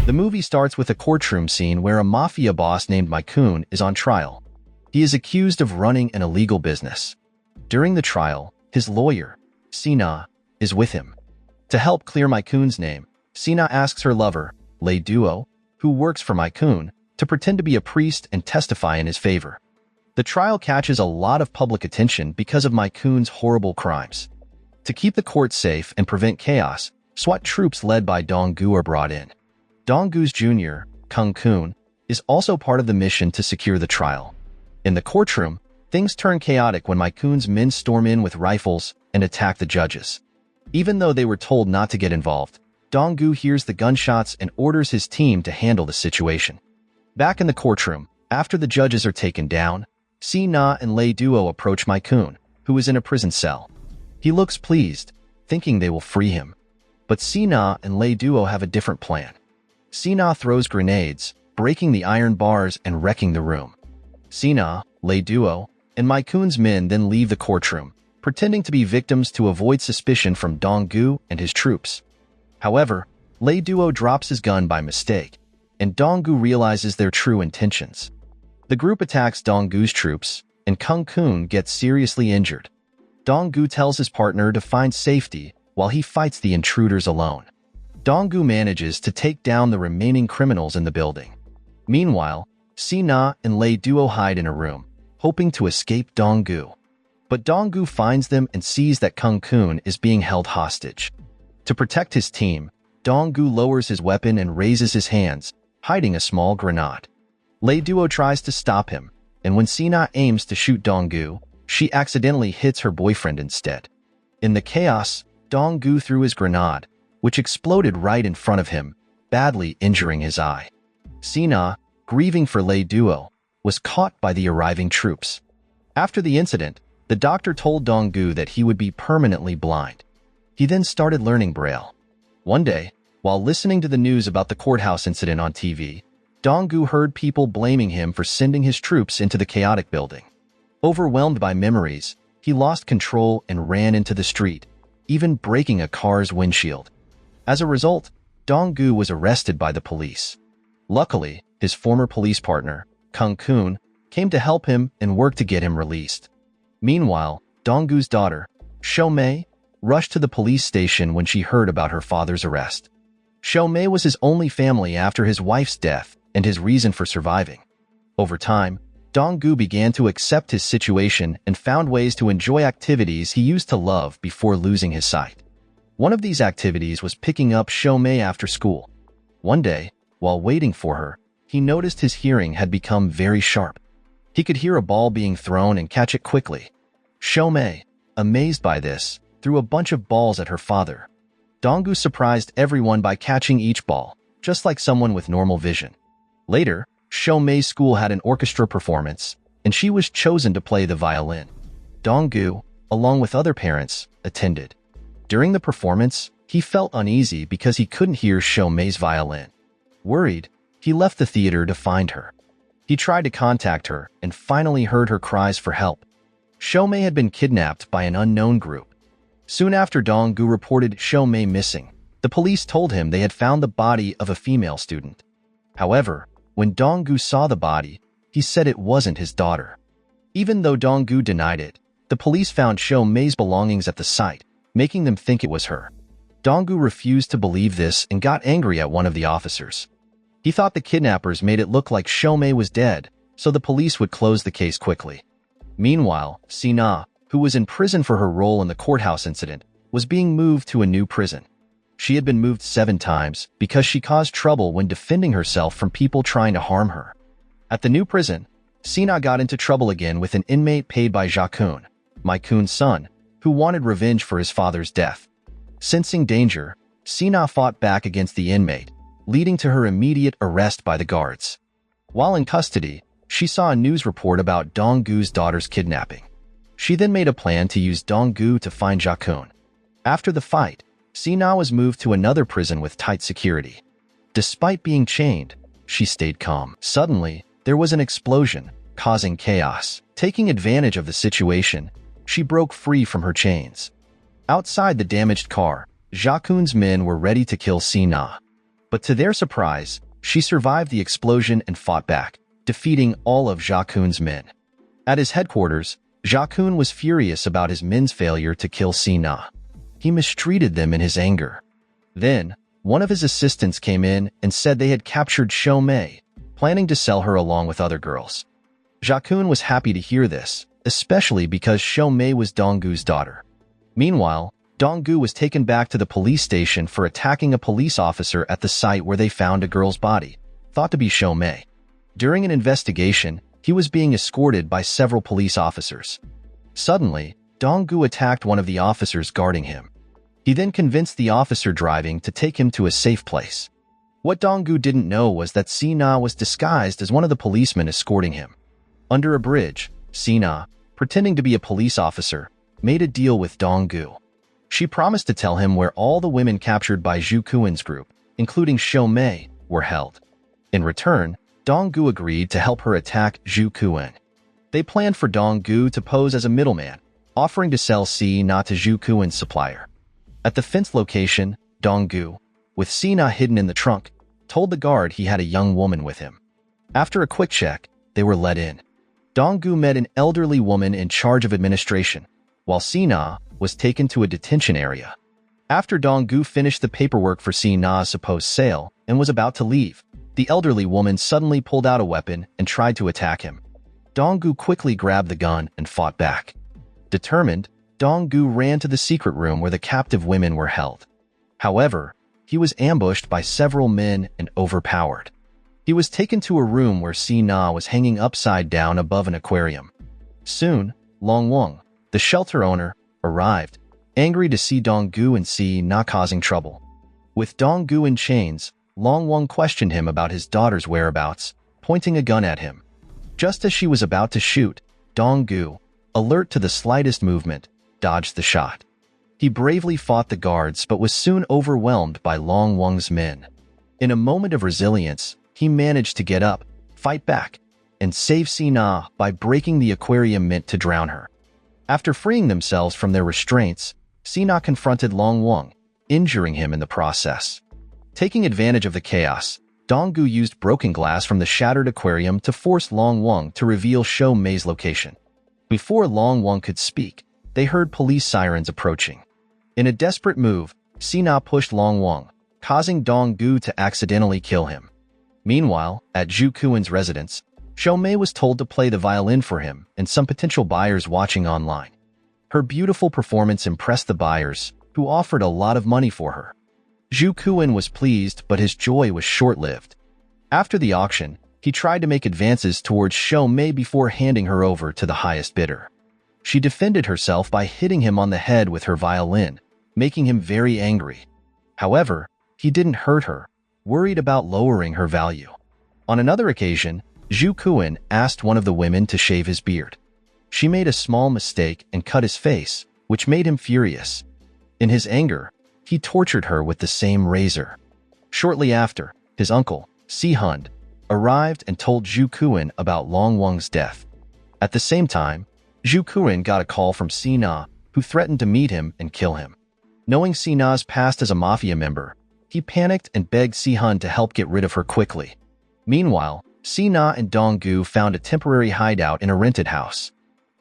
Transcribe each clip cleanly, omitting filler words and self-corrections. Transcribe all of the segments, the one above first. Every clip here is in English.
The movie starts with a courtroom scene where a mafia boss named Maikun is on trial. He is accused of running an illegal business. During the trial, his lawyer, Sina, is with him. To help clear Maikun's name, Sina asks her lover, Lei Duo, who works for Maikun, to pretend to be a priest and testify in his favor. The trial catches a lot of public attention because of Maikun's horrible crimes. To keep the court safe and prevent chaos, SWAT troops led by Dong-gu are brought in. Dong-gu's junior, Kung-kun, is also part of the mission to secure the trial. In the courtroom, things turn chaotic when Maikun's men storm in with rifles and attack the judges. Even though they were told not to get involved, Dong-gu hears the gunshots and orders his team to handle the situation. Back in the courtroom, after the judges are taken down, Si-na and Lei Duo approach Maikun, who is in a prison cell. He looks pleased, thinking they will free him. But Si-na and Lei Duo have a different plan. Si-na throws grenades, breaking the iron bars and wrecking the room. Si-na, Lei Duo, and Maikun's men then leave the courtroom, pretending to be victims to avoid suspicion from Dong-gu and his troops. However, Lei Duo drops his gun by mistake, and Dong-gu realizes their true intentions. The group attacks Dong-gu's troops, and Kung-kun gets seriously injured. Dong-gu tells his partner to find safety while he fights the intruders alone. Dong-gu manages to take down the remaining criminals in the building. Meanwhile, Si-na and Lei Duo hide in a room, hoping to escape Dong-gu. But Dong-gu finds them and sees that Kung-kun is being held hostage. To protect his team, Dong-gu lowers his weapon and raises his hands, hiding a small grenade. Lei Duo tries to stop him, and when Si-na aims to shoot Dong-gu, she accidentally hits her boyfriend instead. In the chaos, Dong-gu threw his grenade, which exploded right in front of him, badly injuring his eye. Si-na, grieving for Lei Duo, was caught by the arriving troops. After the incident, the doctor told Dong-gu that he would be permanently blind. He then started learning Braille. One day, while listening to the news about the courthouse incident on TV, Dong-gu heard people blaming him for sending his troops into the chaotic building. Overwhelmed by memories, he lost control and ran into the street, even breaking a car's windshield. As a result, Dong-gu was arrested by the police. Luckily, his former police partner, Kung-kun, came to help him and worked to get him released. Meanwhile, Dong-gu's daughter, Shou-mei, rushed to the police station when she heard about her father's arrest. Shou-mei was his only family after his wife's death and his reason for surviving. Over time, Dong-gu began to accept his situation and found ways to enjoy activities he used to love before losing his sight. One of these activities was picking up Shou-mei after school. One day, while waiting for her, he noticed his hearing had become very sharp. He could hear a ball being thrown and catch it quickly. Shou-mei, amazed by this, threw a bunch of balls at her father. Dong-gu surprised everyone by catching each ball, just like someone with normal vision. Later, Shou-mei's school had an orchestra performance, and she was chosen to play the violin. Dong-gu, along with other parents, attended. During the performance, he felt uneasy because he couldn't hear Shou-mei's violin. Worried, he left the theater to find her. He tried to contact her and finally heard her cries for help. Shou-mei had been kidnapped by an unknown group. Soon after Dong-gu reported Shou-mei missing, the police told him they had found the body of a female student. However, when Dong-gu saw the body, he said it wasn't his daughter. Even though Dong-gu denied it, the police found Shou-mei's belongings at the site, making them think it was her. Dong-gu refused to believe this and got angry at one of the officers. He thought the kidnappers made it look like Shou-mei was dead, so the police would close the case quickly. Meanwhile, Si-na, who was in prison for her role in the courthouse incident, was being moved to a new prison. She had been moved 7 times because she caused trouble when defending herself from people trying to harm her. At the new prison, Si-na got into trouble again with an inmate paid by Ja-kun, Maikun's son, who wanted revenge for his father's death. Sensing danger, Si-na fought back against the inmate, leading to her immediate arrest by the guards. While in custody, she saw a news report about Dong-gu's daughter's kidnapping. She then made a plan to use Dong-gu to find Ja-kun. After the fight, Si-na was moved to another prison with tight security. Despite being chained, she stayed calm. Suddenly, there was an explosion, causing chaos. Taking advantage of the situation, she broke free from her chains. Outside the damaged car, Ja-kun's men were ready to kill Si-na. But to their surprise, she survived the explosion and fought back, defeating all of Jakun's men. At his headquarters, Jakun was furious about his men's failure to kill Sina. He mistreated them in his anger. Then, one of his assistants came in and said they had captured Shomei, planning to sell her along with other girls. Jakun was happy to hear this, especially because Shomei was Donggu's daughter. Meanwhile, Donggu was taken back to the police station for attacking a police officer at the site where they found a girl's body, thought to be Shomei. During an investigation, he was being escorted by several police officers. Suddenly, Donggu attacked one of the officers guarding him. He then convinced the officer driving to take him to a safe place. What Donggu didn't know was that Sina was disguised as one of the policemen escorting him. Under a bridge, Sina, pretending to be a police officer, made a deal with Donggu. She promised to tell him where all the women captured by Zhu Kuen's group, including Shomei, were held. In return, Donggu agreed to help her attack Zhu Kuen. They planned for Donggu to pose as a middleman, offering to sell Sina to Zhu Kuen's supplier. At the fence location, Donggu, with Sina hidden in the trunk, told the guard he had a young woman with him. After a quick check, they were let in. Donggu met an elderly woman in charge of administration, while Sina was taken to a detention area. After Donggu finished the paperwork for Sina's supposed sale and was about to leave, the elderly woman suddenly pulled out a weapon and tried to attack him. Donggu quickly grabbed the gun and fought back. Determined, Donggu ran to the secret room where the captive women were held. However, he was ambushed by several men and overpowered. He was taken to a room where Sina was hanging upside down above an aquarium. Soon, Long Wang, the shelter owner, arrived, angry to see Donggu and Sina causing trouble. With Donggu in chains, Long Wang questioned him about his daughter's whereabouts, pointing a gun at him. Just as she was about to shoot, Donggu, alert to the slightest movement, dodged the shot. He bravely fought the guards but was soon overwhelmed by Long Wang's men. In a moment of resilience, he managed to get up, fight back, and save Sina by breaking the aquarium meant to drown her. After freeing themselves from their restraints, Sina confronted Long Wang, injuring him in the process. Taking advantage of the chaos, Donggu used broken glass from the shattered aquarium to force Long Wang to reveal Shomei's location. Before Long Wang could speak, they heard police sirens approaching. In a desperate move, Sina pushed Long Wang, causing Donggu to accidentally kill him. Meanwhile, at Zhu Kuen's residence, Shomei was told to play the violin for him and some potential buyers watching online. Her beautiful performance impressed the buyers, who offered a lot of money for her. Zhu Kuen was pleased, but his joy was short-lived. After the auction, he tried to make advances towards Shomei before handing her over to the highest bidder. She defended herself by hitting him on the head with her violin, making him very angry. However, he didn't hurt her, worried about lowering her value. On another occasion, Zhu Kuen asked one of the women to shave his beard. She made a small mistake and cut his face, which made him furious. In his anger, he tortured her with the same razor. Shortly after, his uncle, Si-hund, arrived and told Zhu Kuen about Long Wang's death. At the same time, Zhu Kuen got a call from Sina, who threatened to meet him and kill him. Knowing Sina's past as a mafia member, he panicked and begged Si-hund to help get rid of her quickly. Meanwhile, Sina and Donggu found a temporary hideout in a rented house.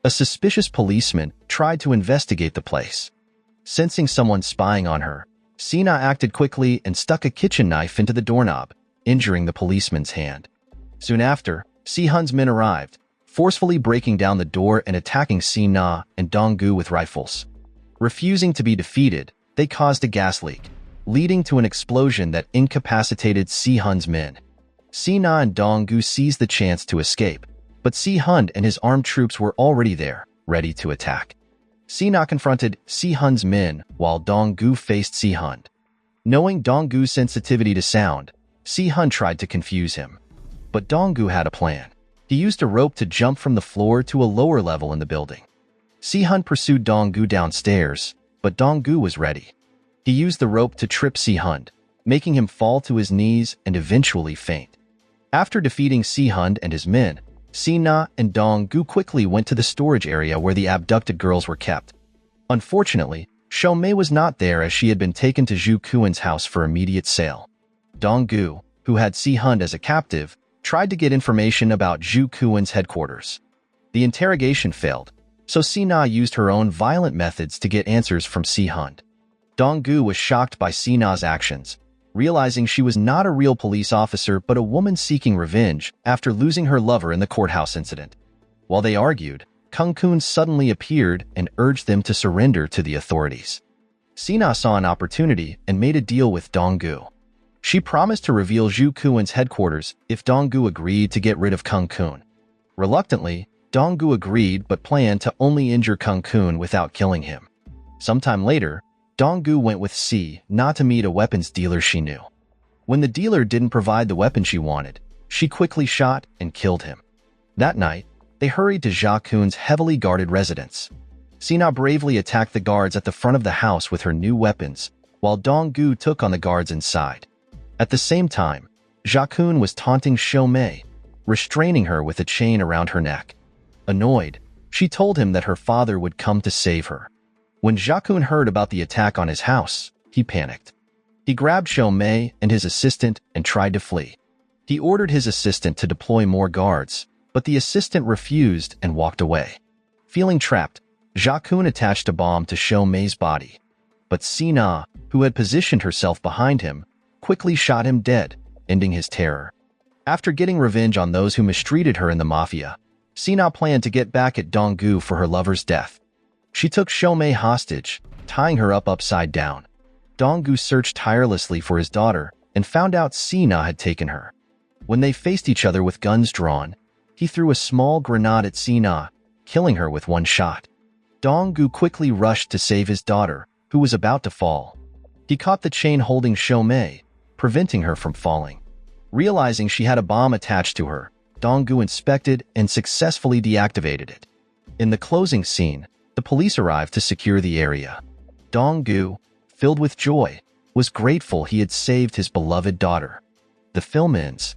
A suspicious policeman tried to investigate the place. Sensing someone spying on her, Sina acted quickly and stuck a kitchen knife into the doorknob, injuring the policeman's hand. Soon after, Si-hund's men arrived, forcefully breaking down the door and attacking Sina and Donggu with rifles. Refusing to be defeated, they caused a gas leak, leading to an explosion that incapacitated Si-hund's men. Sina and Donggu seized the chance to escape, but Si-hund and his armed troops were already there, ready to attack. Sina confronted Si-hund's men while Donggu faced Si-hund. Knowing Donggu's sensitivity to sound, Si-hund tried to confuse him. But Donggu had a plan. He used a rope to jump from the floor to a lower level in the building. Si-hund pursued Donggu downstairs, but Donggu was ready. He used the rope to trip Si-hund, making him fall to his knees and eventually faint. After defeating Si-hund and his men, Sina and Donggu quickly went to the storage area where the abducted girls were kept. Unfortunately, Shomei was not there as she had been taken to Zhu Kuen's house for immediate sale. Dong-gu, who had Si-hun as a captive, tried to get information about Zhu Kuan's headquarters. The interrogation failed, so Si-na used her own violent methods to get answers from Si-hun. Dong-gu was shocked by Si-na's actions, realizing she was not a real police officer but a woman seeking revenge after losing her lover in the courthouse incident. While they argued, Kung-kun suddenly appeared and urged them to surrender to the authorities. Si-na saw an opportunity and made a deal with Dong-gu. She promised to reveal Zhu Kuan's headquarters if Dong-gu agreed to get rid of Kung-kun. Reluctantly, Dong-gu agreed but planned to only injure Kung-kun without killing him. Sometime later, Dong-gu went with Si-na to meet a weapons dealer she knew. When the dealer didn't provide the weapon she wanted, she quickly shot and killed him. That night, they hurried to Zha Kun's heavily guarded residence. Si-na bravely attacked the guards at the front of the house with her new weapons, while Dong-gu took on the guards inside. At the same time, Zha Kun was taunting Shou-mei, restraining her with a chain around her neck. Annoyed, she told him that her father would come to save her. When Zha Kun heard about the attack on his house, he panicked. He grabbed Shou-mei and his assistant and tried to flee. He ordered his assistant to deploy more guards, but the assistant refused and walked away. Feeling trapped, Zha Kun attached a bomb to Shou-mei's body. But Si-na, who had positioned herself behind him, quickly shot him dead, ending his terror. After getting revenge on those who mistreated her in the mafia, Si-na planned to get back at Dong-gu for her lover's death. She took Shou-mei hostage, tying her up upside down. Dong-gu searched tirelessly for his daughter and found out Si-na had taken her. When they faced each other with guns drawn, he threw a small grenade at Si-na, killing her with one shot. Dong-gu quickly rushed to save his daughter, who was about to fall. He caught the chain holding Shou-mei, preventing her from falling. Realizing she had a bomb attached to her, Dong-gu inspected and successfully deactivated it. In the closing scene, the police arrived to secure the area. Dong-gu, filled with joy, was grateful he had saved his beloved daughter. The film ends.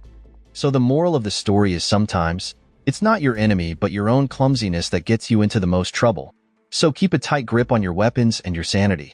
So the moral of the story is sometimes, it's not your enemy but your own clumsiness that gets you into the most trouble. So keep a tight grip on your weapons and your sanity.